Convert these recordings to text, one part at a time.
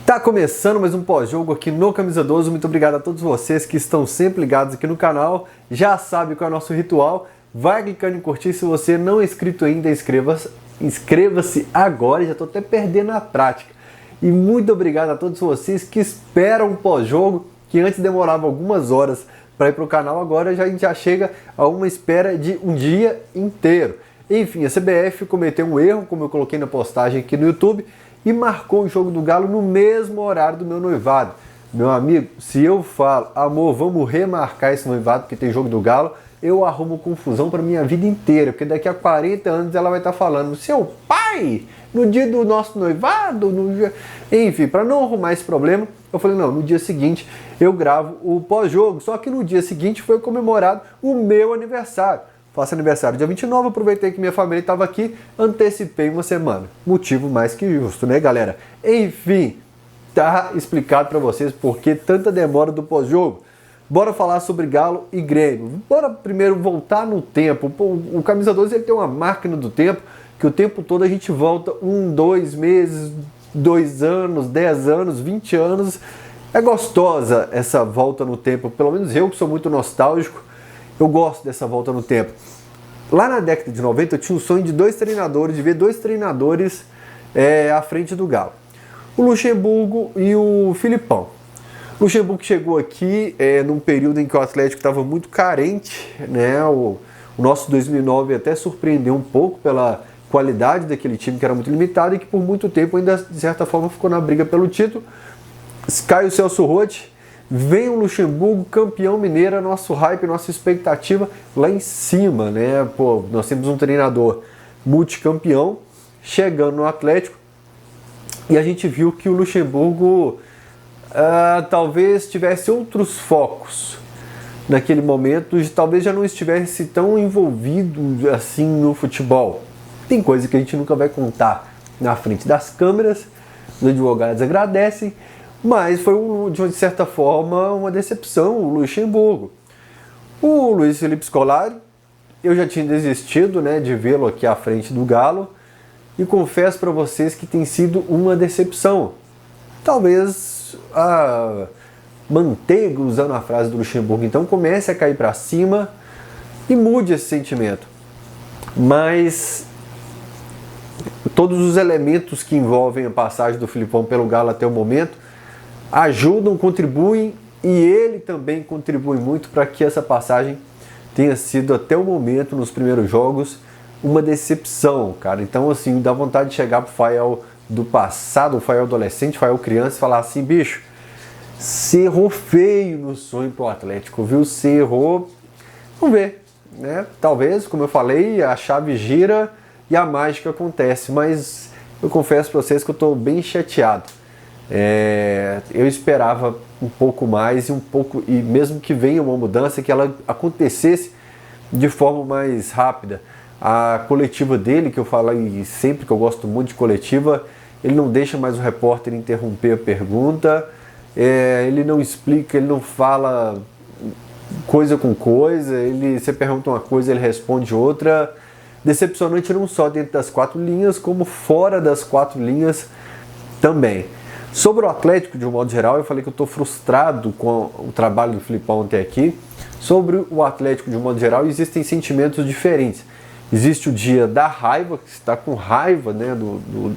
Tá começando mais um pós-jogo aqui no Camisa 12. Muito obrigado a todos vocês que estão sempre ligados aqui no canal. Já sabe qual é o nosso ritual. Vai clicando em curtir. Se você não é inscrito ainda, inscreva-se agora. Já estou até perdendo a prática. E muito obrigado a todos vocês que esperam o pós-jogo, que antes demorava algumas horas para ir para o canal. Agora a gente já chega a uma espera de um dia inteiro. Enfim, a CBF cometeu um erro, como eu coloquei na postagem aqui no YouTube, e marcou o jogo do Galo no mesmo horário do meu noivado. Meu amigo, se eu falo, amor, vamos remarcar esse noivado porque tem jogo do Galo, eu arrumo confusão para minha vida inteira, porque daqui a 40 anos ela vai estar falando, seu pai, no dia do nosso noivado, enfim, para não arrumar esse problema, eu falei, não, no dia seguinte eu gravo o pós-jogo, só que no dia seguinte foi comemorado o meu aniversário. Faço aniversário dia 29, aproveitei que minha família estava aqui, antecipei uma semana. Motivo mais que justo, né, galera? Enfim, tá explicado para vocês por que tanta demora do pós-jogo. Bora falar sobre Galo e Grêmio. Bora primeiro voltar no tempo. O Camisa 12 ele tem uma máquina do tempo, que o tempo todo a gente volta 1, 2 meses, 2 anos, 10 anos, 20 anos. É gostosa essa volta no tempo, pelo menos eu que sou muito nostálgico, eu gosto dessa volta no tempo. Lá na década de 90 eu tinha um sonho de ver dois treinadores à frente do Galo. O Luxemburgo e o Filipão. O Luxemburgo chegou aqui num período em que o Atlético estava muito carente, né? O nosso 2009 até surpreendeu um pouco pela qualidade daquele time que era muito limitado e que por muito tempo ainda de certa forma ficou na briga pelo título. Cai o Celso Roth. Vem o Luxemburgo, campeão mineiro, nosso hype, nossa expectativa lá em cima, né? Pô, nós temos um treinador multicampeão chegando no Atlético e a gente viu que o Luxemburgo talvez tivesse outros focos naquele momento e talvez já não estivesse tão envolvido assim no futebol. Tem coisa que a gente nunca vai contar na frente das câmeras, os advogados agradecem, mas foi, de certa forma, uma decepção o Luxemburgo. O Luiz Felipe Scolari, eu já tinha desistido, né, de vê-lo aqui à frente do Galo e confesso para vocês que tem sido uma decepção. Talvez a manteiga, usando a frase do Luxemburgo, então comece a cair para cima e mude esse sentimento. Mas todos os elementos que envolvem a passagem do Filipão pelo Galo até o momento ajudam, contribuem e ele também contribui muito para que essa passagem tenha sido até o momento, nos primeiros jogos, uma decepção, cara. Então, assim, dá vontade de chegar pro Fael do passado, o Fael adolescente, o Fael criança e falar assim, bicho, você errou feio no sonho pro Atlético, viu? Você errou, vamos ver, né? Talvez, como eu falei, a chave gira e a mágica acontece, mas eu confesso para vocês que eu estou bem chateado. Eu esperava um pouco mais e mesmo que venha uma mudança, que ela acontecesse de forma mais rápida. A coletiva dele, que eu falo sempre que eu gosto muito de coletiva, ele não deixa mais o repórter interromper a pergunta, ele não explica, ele não fala coisa com coisa, você pergunta uma coisa, ele responde outra. Decepcionante não só dentro das 4 linhas, como fora das 4 linhas também. Sobre o Atlético, de um modo geral, eu falei que eu estou frustrado com o trabalho do Filipão até aqui. Sobre o Atlético, de um modo geral, existem sentimentos diferentes. Existe o dia da raiva, que você está com raiva, né,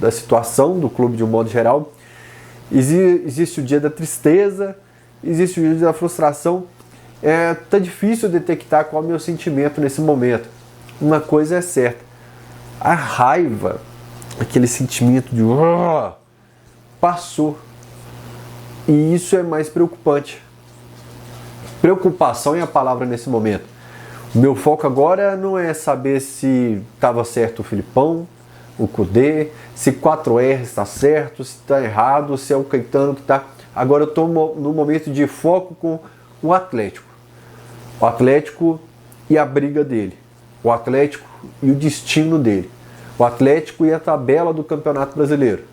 da situação do clube de um modo geral. Existe o dia da tristeza, existe o dia da frustração. Tá difícil detectar qual é o meu sentimento nesse momento. Uma coisa é certa, a raiva, aquele sentimento de passou. E isso é mais preocupante. Preocupação é a palavra nesse momento. O meu foco agora não é saber se estava certo o Filipão, o Kudê, se 4R está certo, se está errado, se é o Caetano que está. Agora eu estou no momento de foco com o Atlético. O Atlético e a briga dele. O Atlético e o destino dele. O Atlético e a tabela do Campeonato Brasileiro.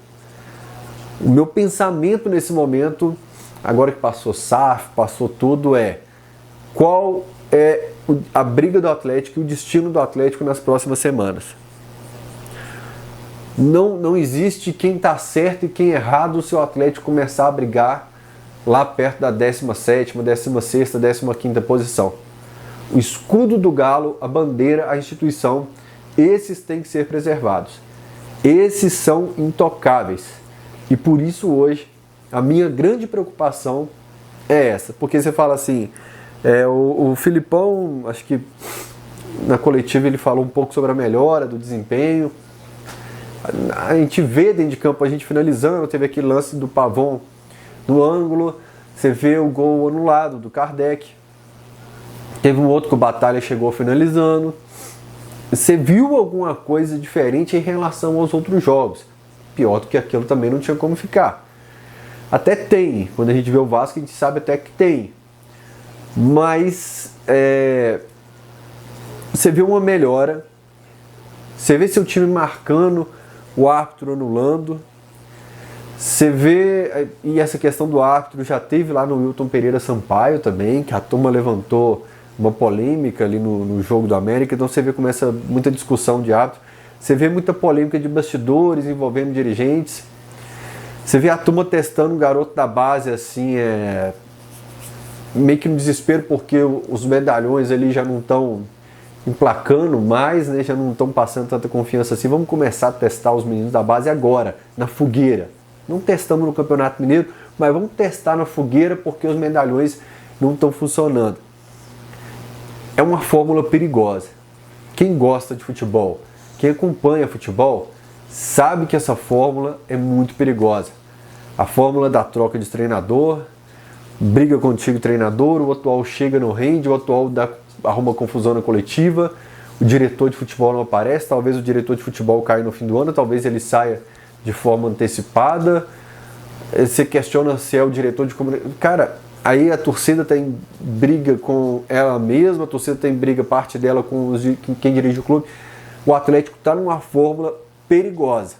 O meu pensamento nesse momento, agora que passou SAF, passou tudo, qual é a briga do Atlético e o destino do Atlético nas próximas semanas. Não existe quem está certo e quem errado se o Atlético começar a brigar lá perto da 17ª, 16ª, 15ª posição. O escudo do Galo, a bandeira, a instituição, esses têm que ser preservados. Esses são intocáveis. E por isso hoje a minha grande preocupação é essa. Porque você fala assim, o Filipão, acho que na coletiva ele falou um pouco sobre a melhora do desempenho. A gente vê dentro de campo a gente finalizando, teve aquele lance do Pavon no ângulo, você vê o gol anulado do Kardec, teve um outro que o Batalha chegou finalizando. Você viu alguma coisa diferente em relação aos outros jogos? Pior do que aquilo também não tinha como ficar. Até tem, quando a gente vê o Vasco a gente sabe até que tem, mas você vê uma melhora, você vê seu time marcando, o árbitro anulando, você vê, e essa questão do árbitro já teve lá no Wilton Pereira Sampaio também, que a turma levantou uma polêmica ali no jogo do América, então você vê como essa muita discussão de árbitro, você vê muita polêmica de bastidores envolvendo dirigentes, você vê a turma testando um garoto da base assim, meio que no desespero porque os medalhões ali já não estão emplacando mais, né? Já não estão passando tanta confiança assim. Vamos começar a testar os meninos da base agora, na fogueira. Não testamos no Campeonato Mineiro, mas vamos testar na fogueira porque os medalhões não estão funcionando. É uma fórmula perigosa. Quem gosta de futebol, quem acompanha futebol, sabe que essa fórmula é muito perigosa. A fórmula da troca de treinador, briga contigo o treinador, o atual chega no rende, o atual arruma confusão na coletiva, o diretor de futebol não aparece, talvez o diretor de futebol caia no fim do ano, talvez ele saia de forma antecipada, você questiona se é o diretor de comunicação. Cara, aí a torcida tem briga com ela mesma, a torcida tem briga, parte dela com quem dirige o clube. O Atlético está numa fórmula perigosa.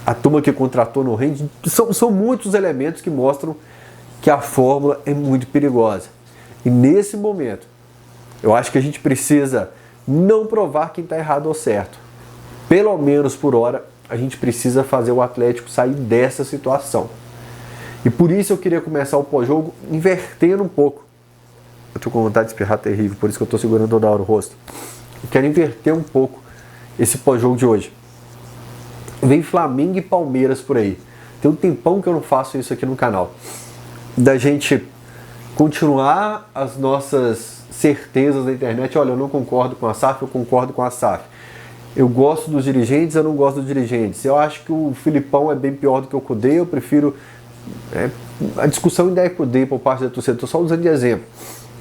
A turma que contratou no rende, são muitos elementos que mostram que a fórmula é muito perigosa. E nesse momento, eu acho que a gente precisa não provar quem está errado ou certo. Pelo menos por hora, a gente precisa fazer o Atlético sair dessa situação. E por isso eu queria começar o pós-jogo invertendo um pouco. Eu estou com vontade de espirrar terrível, por isso que eu estou segurando toda hora o rosto. Eu quero inverter um pouco esse pós-jogo de hoje. Vem Flamengo e Palmeiras por aí. Tem um tempão que eu não faço isso aqui no canal. Da gente continuar as nossas certezas na internet. Olha, eu não concordo com a SAF, eu concordo com a SAF. Eu gosto dos dirigentes, eu não gosto dos dirigentes. Eu acho que o Filipão é bem pior do que o Cudê, eu prefiro... a discussão ainda é Cudê por parte da torcida, estou só usando de exemplo.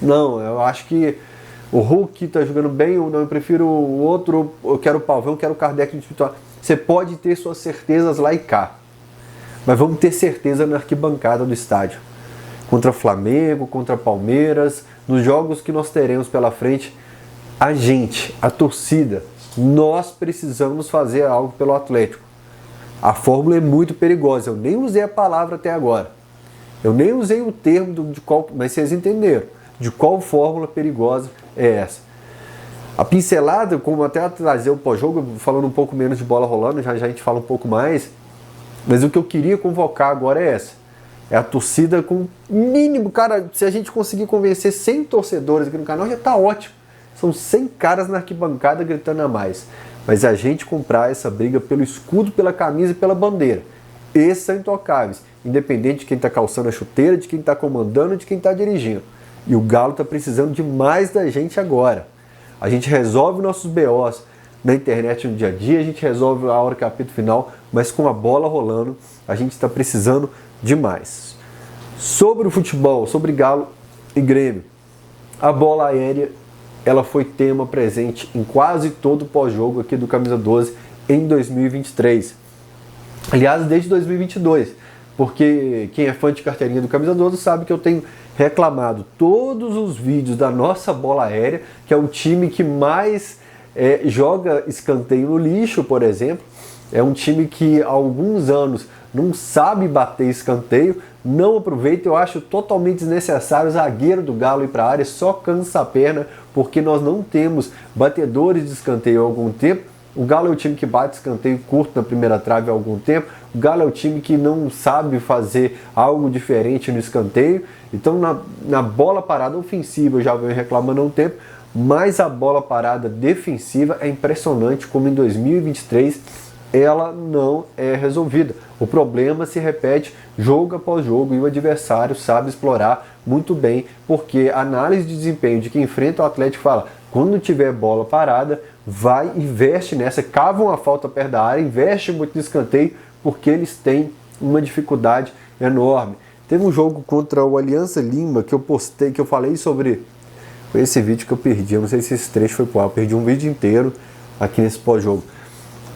Não, eu acho que o Hulk está jogando bem, ou não, eu prefiro o outro, eu quero o Pavão, eu quero o Kardec de titular. Você pode ter suas certezas lá e cá, mas vamos ter certeza na arquibancada do estádio. Contra Flamengo, contra Palmeiras, nos jogos que nós teremos pela frente, a gente, a torcida, nós precisamos fazer algo pelo Atlético. A fórmula é muito perigosa, eu nem usei a palavra até agora. Eu nem usei o termo de qual, mas vocês entenderam, de qual fórmula perigosa é essa. A pincelada, como até trazer o pós-jogo, falando um pouco menos de bola rolando, já a gente fala um pouco mais, mas o que eu queria convocar agora é essa. É a torcida com mínimo, cara, se a gente conseguir convencer 100 torcedores aqui no canal, já tá ótimo. São 100 caras na arquibancada gritando a mais. Mas a gente comprar essa briga pelo escudo, pela camisa e pela bandeira. Esses são intocáveis, independente de quem está calçando a chuteira, de quem está comandando, de quem está dirigindo. E o Galo está precisando demais da gente agora. A gente resolve nossos BOs na internet no dia a dia, a gente resolve a hora que é o apito final, mas com a bola rolando, a gente está precisando demais. Sobre o futebol, sobre Galo e Grêmio, a bola aérea, ela foi tema presente em quase todo o pós-jogo aqui do Camisa 12 em 2023. Aliás, desde 2022, porque quem é fã de carteirinha do Camisa 12 sabe que eu tenho reclamado todos os vídeos da nossa bola aérea, que é o time que mais joga escanteio no lixo, por exemplo. É um time que há alguns anos não sabe bater escanteio, não aproveita. Eu acho totalmente desnecessário o zagueiro do Galo ir para a área, só cansa a perna, porque nós não temos batedores de escanteio há algum tempo. O Galo é o time que bate escanteio curto na primeira trave há algum tempo. O Galo é o time que não sabe fazer algo diferente no escanteio. Então, na bola parada ofensiva, eu já venho reclamando há um tempo, mas a bola parada defensiva é impressionante como em 2023 ela não é resolvida. O problema se repete jogo após jogo e o adversário sabe explorar muito bem, porque a análise de desempenho de quem enfrenta o Atlético fala: quando tiver bola parada, vai, investe nessa, cava uma falta perto da área, investe muito no escanteio, porque eles têm uma dificuldade enorme. Teve um jogo contra o Aliança Lima que eu postei, que eu falei sobre... Foi esse vídeo que eu perdi, eu não sei se esse trecho foi pro ar, eu perdi um vídeo inteiro aqui nesse pós-jogo,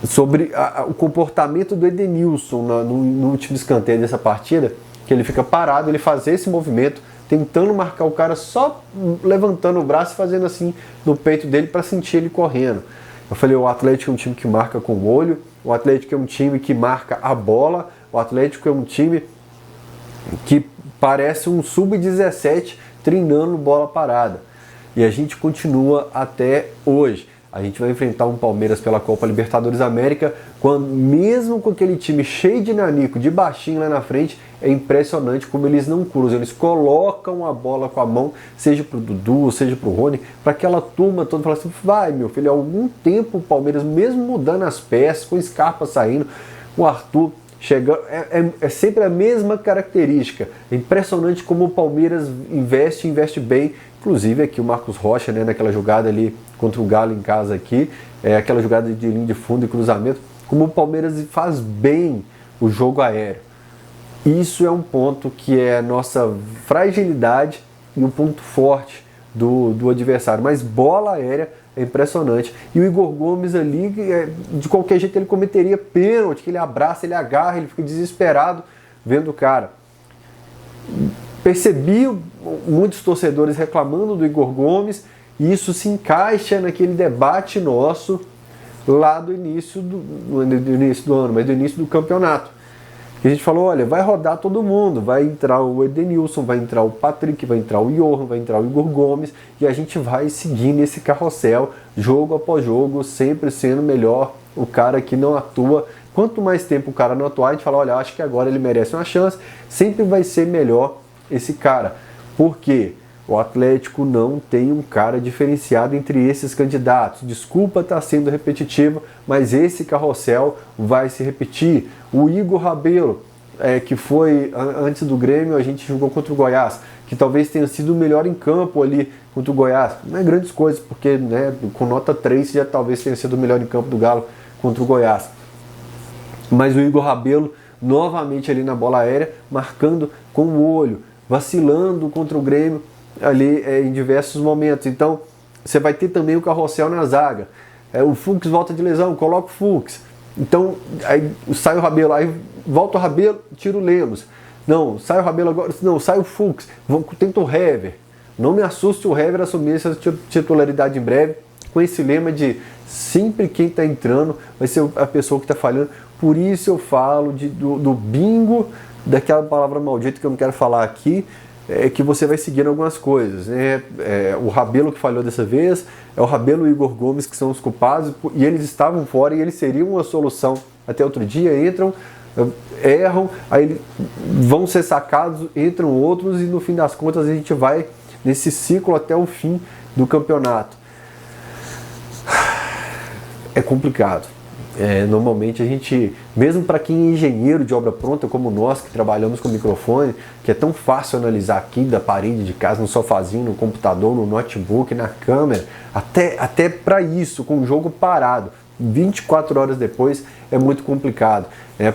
sobre o comportamento do Edenilson no último escanteio dessa partida, que ele fica parado, ele faz esse movimento, tentando marcar o cara, só levantando o braço e fazendo assim no peito dele para sentir ele correndo. Eu falei, o Atlético é um time que marca com o olho, o Atlético é um time que marca a bola, o Atlético é um time que parece um sub-17 treinando bola parada. E a gente continua até hoje. A gente vai enfrentar um Palmeiras pela Copa Libertadores América, quando, mesmo com aquele time cheio de nanico, de baixinho lá na frente, é impressionante como eles não cruzam. Eles colocam a bola com a mão, seja pro Dudu, seja pro Rony, para aquela turma toda falar assim: vai, meu filho, há algum tempo o Palmeiras, mesmo mudando as peças, com o Scarpa saindo, o Arthur chegando, é sempre a mesma característica. É impressionante como o Palmeiras investe bem. Inclusive aqui o Marcos Rocha, né, naquela jogada ali contra o Galo em casa aqui, aquela jogada de linha de fundo e cruzamento, como o Palmeiras faz bem o jogo aéreo. Isso é um ponto que é a nossa fragilidade e um ponto forte do adversário. Mas bola aérea é impressionante. E o Igor Gomes ali, de qualquer jeito ele cometeria pênalti, que ele abraça, ele agarra, ele fica desesperado vendo o cara. Percebi muitos torcedores reclamando do Igor Gomes, e isso se encaixa naquele debate nosso lá do início do ano, mas do início do campeonato. E a gente falou, olha, vai rodar todo mundo, vai entrar o Edenilson, vai entrar o Patrick, vai entrar o Johan, vai entrar o Igor Gomes, e a gente vai seguir nesse carrossel, jogo após jogo, sempre sendo melhor o cara que não atua. Quanto mais tempo o cara não atuar, a gente fala, olha, acho que agora ele merece uma chance, sempre vai ser melhor esse cara. Por quê? O Atlético não tem um cara diferenciado entre esses candidatos. Desculpa estar sendo repetitivo, mas esse carrossel vai se repetir. O Igor Rabelo, que foi antes do Grêmio, a gente jogou contra o Goiás, que talvez tenha sido o melhor em campo ali contra o Goiás. Não é grandes coisas, porque né, com nota 3 já talvez tenha sido o melhor em campo do Galo contra o Goiás. Mas o Igor Rabelo, novamente ali na bola aérea, marcando com o olho, vacilando contra o Grêmio ali em diversos momentos. Então você vai ter também o carrossel na zaga. O Fux volta de lesão, coloca o Fux. Então aí sai o Rabelo, aí volta o Rabelo, tira o Lemos. Não, sai o Rabelo agora, não, sai o Fux, tenta o Hever. Não me assuste o Hever assumir essa titularidade em breve, com esse lema de sempre quem está entrando vai ser a pessoa que está falhando. Por isso eu falo do bingo, daquela palavra maldita que eu não quero falar aqui, que você vai seguindo algumas coisas, né? O Rabelo que falhou dessa vez, é o Rabelo e o Igor Gomes que são os culpados, e eles estavam fora e eles seriam uma solução até outro dia, entram, erram, aí vão ser sacados, entram outros, e no fim das contas a gente vai nesse ciclo até o fim do campeonato. É complicado. Normalmente a gente, mesmo para quem é engenheiro de obra pronta como nós, que trabalhamos com microfone, que é tão fácil analisar aqui da parede de casa, no sofazinho, no computador, no notebook, na câmera, até para isso, com o jogo parado, 24 horas depois, é muito complicado.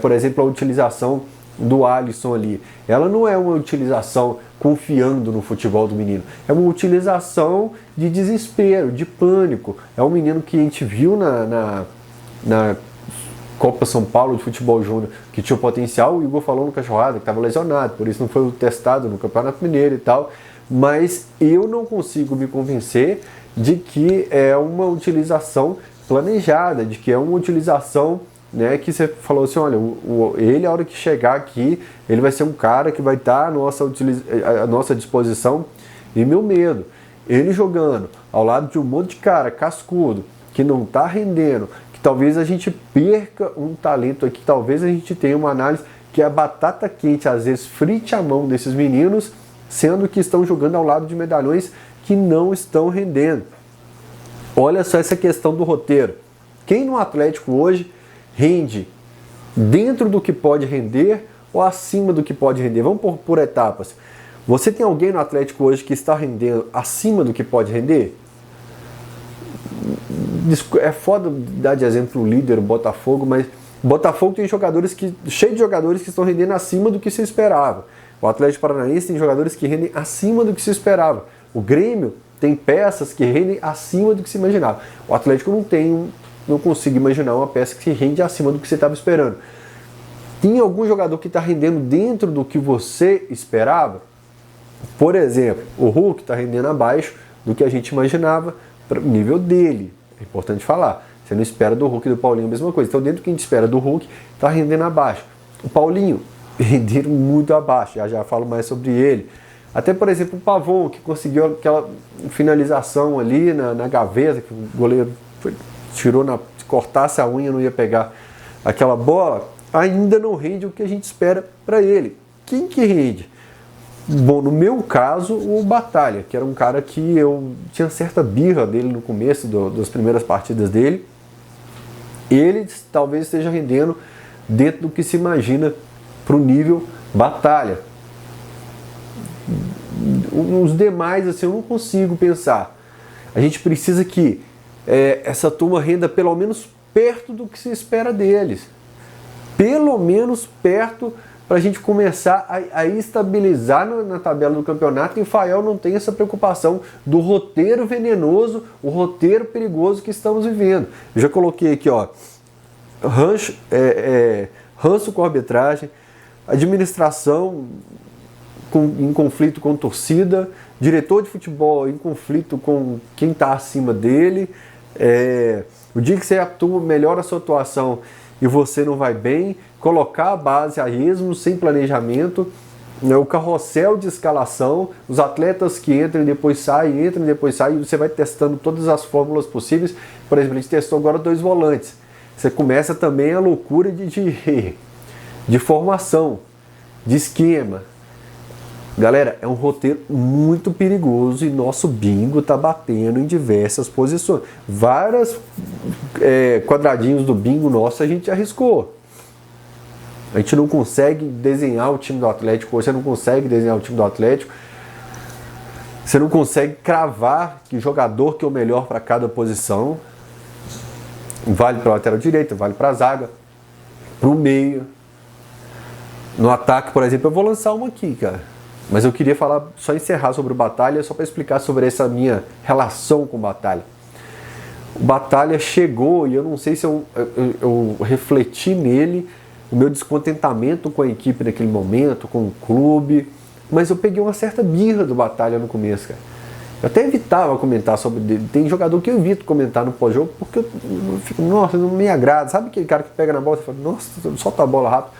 Por exemplo, a utilização do Alisson ali, ela não é uma utilização confiando no futebol do menino, é uma utilização de desespero, de pânico. É um menino que a gente viu na Copa São Paulo de Futebol Júnior, que tinha o potencial. O Igor falou no Cachorrada que estava lesionado, por isso não foi testado no Campeonato Mineiro e tal, mas eu não consigo me convencer de que é uma utilização planejada, de que é uma utilização, né, que você falou assim, olha, ele a hora que chegar aqui, ele vai ser um cara que vai estar à nossa disposição. E meu medo, ele jogando ao lado de um monte de cara cascudo, que não está rendendo, que que talvez a gente perca um talento aqui, talvez a gente tenha uma análise que a batata quente às vezes frite a mão desses meninos, sendo que estão jogando ao lado de medalhões que não estão rendendo. Olha só essa questão do roteiro. Quem no Atlético hoje rende dentro do que pode render ou acima do que pode render? Vamos por etapas. Você tem alguém no Atlético hoje que está rendendo acima do que pode render? É foda dar de exemplo o líder, o Botafogo, mas o Botafogo tem jogadores cheio de jogadores que estão rendendo acima do que se esperava. O Atlético Paranaense tem jogadores que rendem acima do que se esperava. O Grêmio tem peças que rendem acima do que se imaginava. O Atlético não consigo imaginar uma peça que rende acima do que você estava esperando. Tem algum jogador que está rendendo dentro do que você esperava? Por exemplo, o Hulk está rendendo abaixo do que a gente imaginava para o nível dele. É importante falar. Você não espera do Hulk e do Paulinho a mesma coisa. Então, dentro do que a gente espera do Hulk, está rendendo abaixo. O Paulinho, renderam muito abaixo. Já falo mais sobre ele. Até, por exemplo, o Pavon, que conseguiu aquela finalização ali na gaveta, que o goleiro tirou, se cortasse a unha não ia pegar aquela bola, ainda não rende o que a gente espera para ele. Quem que rende? Bom, no meu caso, o Batalha, que era um cara que eu tinha certa birra dele no começo das primeiras partidas dele. Ele talvez esteja rendendo dentro do que se imagina para o nível Batalha. Os demais, assim, eu não consigo pensar. A gente precisa que essa turma renda pelo menos perto do que se espera deles. Pelo menos perto, para a gente começar a estabilizar na tabela do campeonato, e o Fael não tem essa preocupação do roteiro venenoso, o roteiro perigoso que estamos vivendo. Eu já coloquei aqui, ó, ranço com a arbitragem, administração em conflito com torcida, diretor de futebol em conflito com quem está acima dele, o dia que você atua, melhora a sua atuação e você não vai bem, colocar a base a esmo, sem planejamento, o carrossel de escalação, os atletas que entram e depois saem, e você vai testando todas as fórmulas possíveis. Por exemplo, a gente testou agora 2 volantes. Você começa também a loucura de formação, de esquema. Galera, é um roteiro muito perigoso e nosso bingo está batendo em diversas posições. Vários quadradinhos do bingo nosso a gente arriscou. A gente não consegue desenhar o time do Atlético, você não consegue desenhar o time do Atlético. Você não consegue cravar que jogador que é o melhor para cada posição. Vale para o lateral direito, vale para a zaga, para o meio. No ataque, por exemplo, eu vou lançar uma aqui, cara. Mas eu queria só encerrar sobre o Batalha, só para explicar sobre essa minha relação com o Batalha. O Batalha chegou e eu não sei se eu refleti nele o meu descontentamento com a equipe naquele momento, com o clube, mas eu peguei uma certa birra do Batalha no começo, cara. Eu até evitava comentar sobre ele. Tem jogador que eu evito comentar no pós-jogo porque eu fico, nossa, não me agrada. Sabe aquele cara que pega na bola e fala, nossa, solta a bola rápido.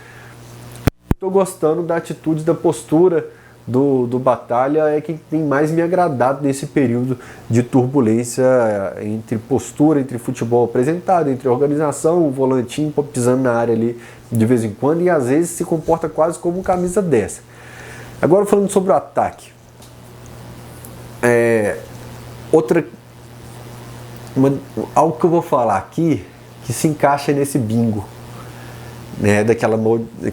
Estou gostando da atitude, da postura do Batalha, é quem tem mais me agradado nesse período de turbulência entre postura, entre futebol apresentado, entre organização, o volantinho pisando na área ali de vez em quando e às vezes se comporta quase como um camisa 10. Agora falando sobre o ataque. Algo que eu vou falar aqui que se encaixa nesse bingo, né,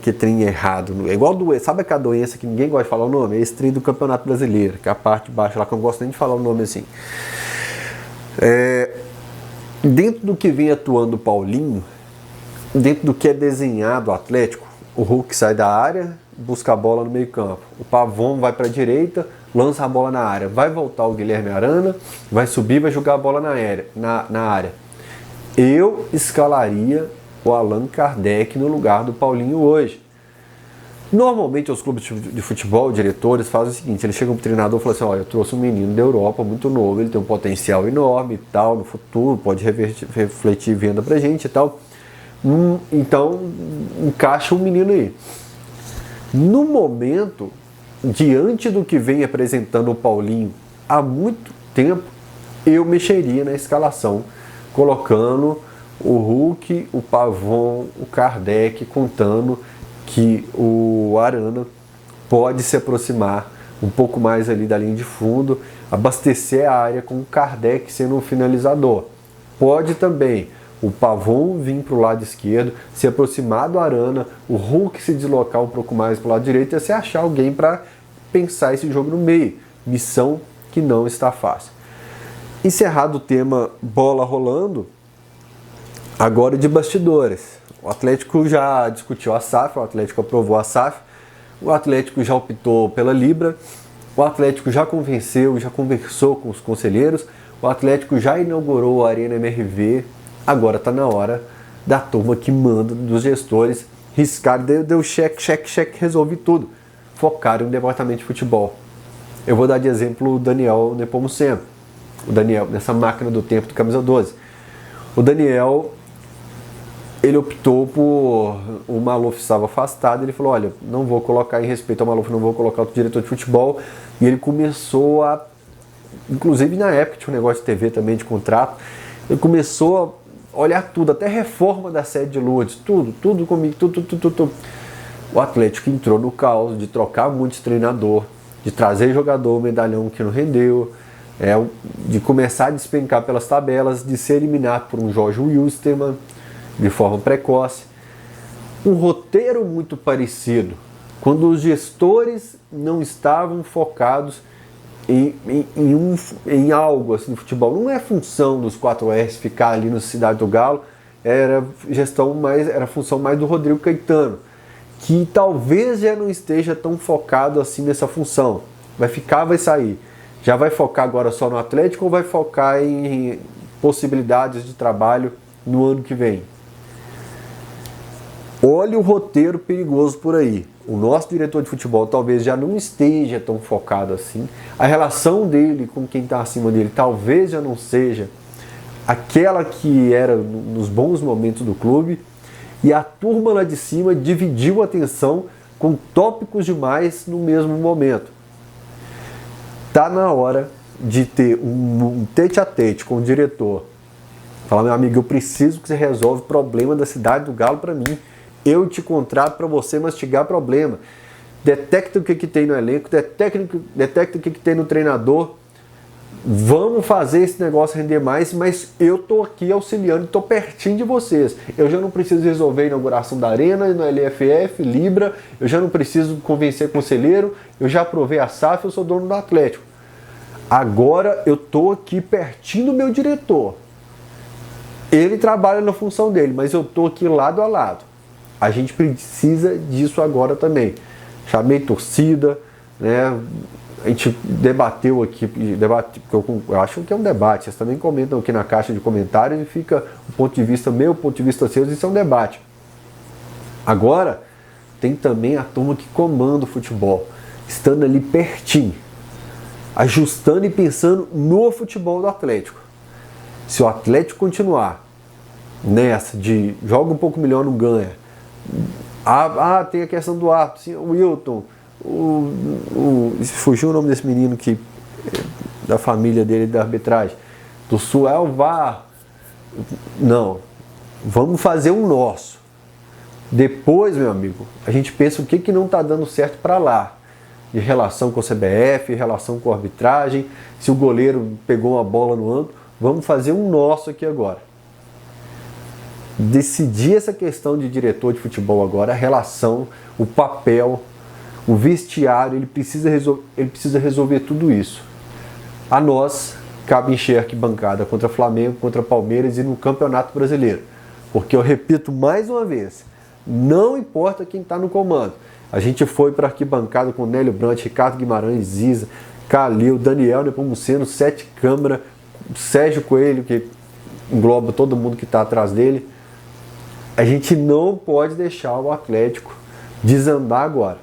que trem errado. É igual sabe aquela doença que ninguém gosta de falar o nome? É esse trem do Campeonato Brasileiro, que é a parte de baixo lá que eu não gosto nem de falar o nome assim. Dentro do que vem atuando o Paulinho, dentro do que é desenhado o Atlético, o Hulk sai da área, busca a bola no meio campo. O Pavon vai para a direita, lança a bola na área. Vai voltar o Guilherme Arana, vai subir, vai jogar a bola na área. Eu escalaria o Allan Kardec no lugar do Paulinho hoje. Normalmente os clubes de futebol, diretores, fazem o seguinte, eles chegam para o treinador e falam assim, olha, eu trouxe um menino da Europa muito novo, ele tem um potencial enorme e tal, no futuro, pode refletir venda pra gente e tal. Então, encaixa um menino aí. No momento, diante do que vem apresentando o Paulinho há muito tempo, eu mexeria na escalação, colocando o Hulk, o Pavon, o Kardec contando que o Arana pode se aproximar um pouco mais ali da linha de fundo, abastecer a área com o Kardec sendo um finalizador. Pode também o Pavon vir para o lado esquerdo, se aproximar do Arana, o Hulk se deslocar um pouco mais para o lado direito e se achar alguém para pensar esse jogo no meio. Missão que não está fácil. Encerrado o tema bola rolando, agora de bastidores. O Atlético já discutiu a SAF, o Atlético aprovou a SAF, o Atlético já optou pela Libra, o Atlético já convenceu, já conversou com os conselheiros, o Atlético já inaugurou a Arena MRV, agora está na hora da turma que manda, dos gestores, riscar, deu cheque, resolve tudo, focar no departamento de futebol. Eu vou dar de exemplo o Daniel Nepomuceno, o Daniel, nessa máquina do tempo do camisa 12. O Daniel, ele optou por... O Maluf estava afastado, ele falou, olha, não vou colocar, em respeito ao Maluf, não vou colocar outro diretor de futebol. E ele começou a... Inclusive na época tinha um negócio de TV também, de contrato. Ele começou a olhar tudo, até reforma da sede de Lourdes, tudo comigo, tudo. O Atlético entrou no caos de trocar muitos treinador, de trazer jogador medalhão que não rendeu, de começar a despencar pelas tabelas, de ser eliminado por um Jorge Wilstermann de forma precoce. Um roteiro muito parecido, quando os gestores não estavam focados em algo assim no futebol. Não é função dos 4S ficar ali no Cidade do Galo, era função mais do Rodrigo Caetano, que talvez já não esteja tão focado assim nessa função. Vai ficar, vai sair. Já vai focar agora só no Atlético ou vai focar em possibilidades de trabalho no ano que vem? Olha o roteiro perigoso por aí. O nosso diretor de futebol talvez já não esteja tão focado assim. A relação dele com quem está acima dele talvez já não seja aquela que era nos bons momentos do clube. E a turma lá de cima dividiu a atenção com tópicos demais no mesmo momento. Está na hora de ter um tete-a-tete com o diretor. Falar, meu amigo, eu preciso que você resolva o problema da Cidade do Galo para mim. Eu te contrato para você mastigar problema. Detecta o que tem no elenco, detecta o que tem no treinador. Vamos fazer esse negócio render mais, mas eu tô aqui auxiliando, tô pertinho de vocês. Eu já não preciso resolver a inauguração da Arena, no LFF, Libra, eu já não preciso convencer conselheiro, eu já aprovei a SAF, eu sou dono do Atlético. Agora eu tô aqui pertinho do meu diretor. Ele trabalha na função dele, mas eu tô aqui lado a lado. A gente precisa disso agora também. Chamei torcida, né? A gente debateu aqui, eu acho que é um debate, vocês também comentam aqui na caixa de comentários e fica o ponto de vista meu, o ponto de vista seu, isso é um debate. Agora, tem também a turma que comanda o futebol, estando ali pertinho, ajustando e pensando no futebol do Atlético. Se o Atlético continuar nessa de joga um pouco melhor, não ganha. Tem a questão do árbitro, sim, o Wilton, fugiu o nome desse menino que da família dele da arbitragem, do Sul, é o VAR. Não, vamos fazer o nosso. Depois, meu amigo, a gente pensa o que não está dando certo para lá, em relação com o CBF, em relação com a arbitragem, se o goleiro pegou uma bola no ângulo, vamos fazer o nosso aqui agora. Decidir essa questão de diretor de futebol agora, a relação, o papel, o vestiário, ele precisa resolver tudo isso. A nós cabe encher a arquibancada contra Flamengo, contra Palmeiras e no Campeonato Brasileiro. Porque eu repito mais uma vez, não importa quem está no comando. A gente foi para a arquibancada com Nélio Brant, Ricardo Guimarães, Ziza, Calil, Daniel Nepomuceno, Sete Câmara, Sérgio Coelho, que engloba todo mundo que está atrás dele. A gente não pode deixar o Atlético desandar agora.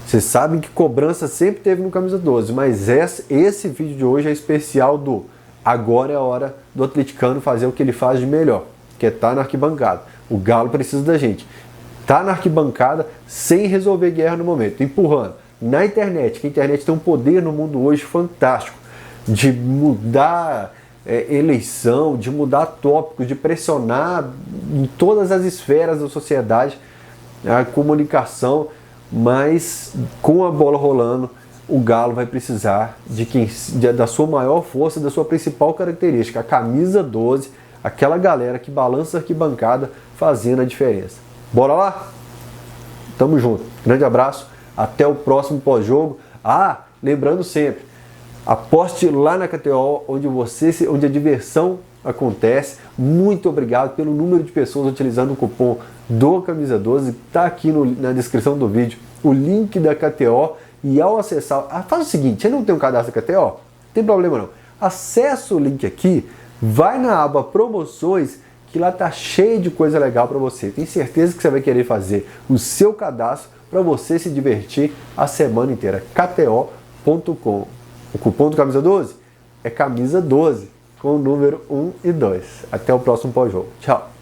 Vocês sabem que cobrança sempre teve no Camisa 12, mas esse vídeo de hoje é especial do agora é a hora do atleticano fazer o que ele faz de melhor, que é estar na arquibancada. O Galo precisa da gente. Tá na arquibancada sem resolver guerra no momento, empurrando. Na internet, que a internet tem um poder no mundo hoje fantástico de mudar eleição, de mudar tópicos, de pressionar em todas as esferas da sociedade a comunicação, mas com a bola rolando, o Galo vai precisar da sua maior força, da sua principal característica, a camisa 12, aquela galera que balança a arquibancada fazendo a diferença. Bora lá? Tamo junto. Grande abraço, até o próximo pós-jogo. Lembrando sempre, aposte lá na KTO, onde a diversão acontece. Muito obrigado pelo número de pessoas utilizando o cupom do Camisa 12. Está aqui na descrição do vídeo o link da KTO. E ao acessar, faz o seguinte, você não tem um cadastro da KTO? Não tem problema não. Acessa o link aqui, vai na aba promoções, que lá tá cheio de coisa legal para você. Tenho certeza que você vai querer fazer o seu cadastro para você se divertir a semana inteira. KTO.com. O cupom do Camisa 12 é Camisa 12, com o número 1 e 2. Até o próximo pós-jogo. Tchau!